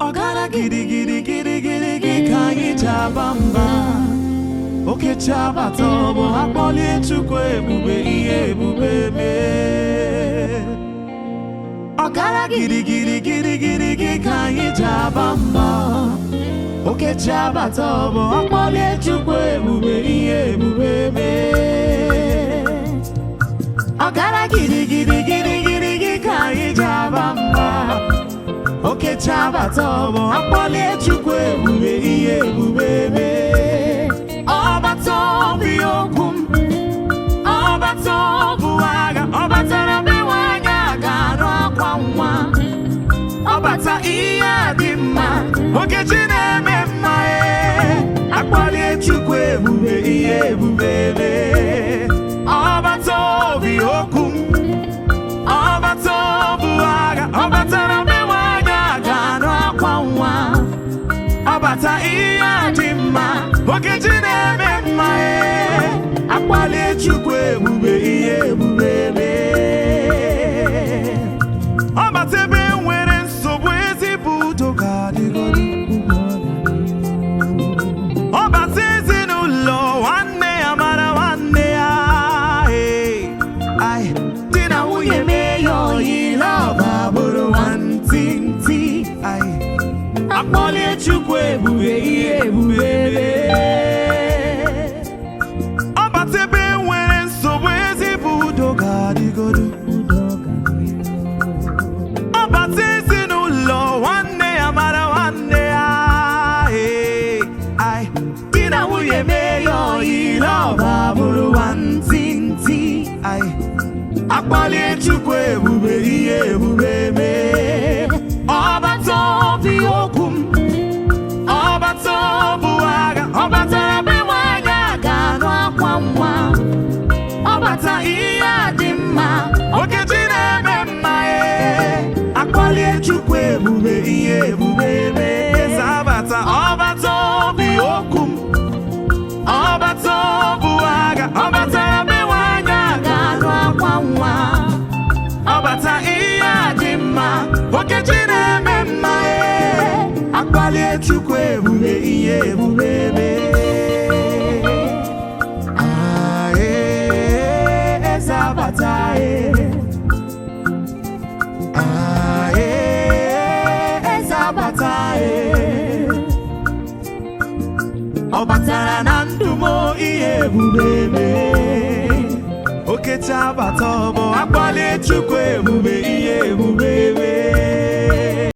Ọgara gidi gidi gidi gidi gidi ka anyị jaba mba. Oke chabata ọbụ akpọlie Chukwu ebube ihe ebube mee. Ọgara gidi gidi gidi gidi gidi ka anyị jaba mba. Oke chabata ọbụ akpọlie Chukwu ebube ihe ebube mee. Ọgara gidi gidi gidi gidi gidi ka anyị jaba mba. Oke chabata ọbụ akpọlie Chukwu ebube ihe ebube mee. Ọbata ọbụ okwu m, ọbata ọbụ agha, ọbata na mmewe anya ga-arụ akwa nwa. Ọbata ihe dị mma, Okechi na-eme mma akpọlie Chukwu ebube ihe ebube mee. Ọbata ọbụ okwu m, ọbata ọbụ agha, ọbata na mmewe anya ga-arụ akwa nwa. Ọbata ihe dị mma, Okechi na-eme mma akpọlie Chukwu ebube ihe ebube mee. Ọbata ebe nwere nsogbu ezigbo udo ga-adịgodi. Ọbata ezinụlọ nwanne ya mara nwanne ya. Di na nwunye mee ya oyi lọba bụrụ nwantịntị. Akpọlie Chukwu ebube ihe ebube mee. Ọbata ebe nwere nsogbu ezigbo udo ga-adịgodu. Ọbata ezinụlọ nwanne ya mara nwanne ya. Di na nwunye mee ya oyi lọba bụrụ nwantịntị. Akpọlie Chukwu ebube ihe ebube mee. Ọbata obi okwu m, ọbata ọbụ agha, ọbata ebe nwanyị ga-anụ akwa nwa. Ọbata ihe dị mma, Okechi na-eme mma akpọlie Chukwu ebube ihe ebube mee. Eze abata ọbata obi okwu m, ọbata ọbụ agha, ọbata ebe nwanyị ga-anụ akwa nwa. Ọbata ihe dị mma, Okechi na-eme mma akpọlie Chukwu ebube ihe ebube mee. Eze abata eze abata ọ batara na ndụ m ihe ebube mee. Okechi abata ọbụ akpọlie Chukwu ebube ihe ebube mee.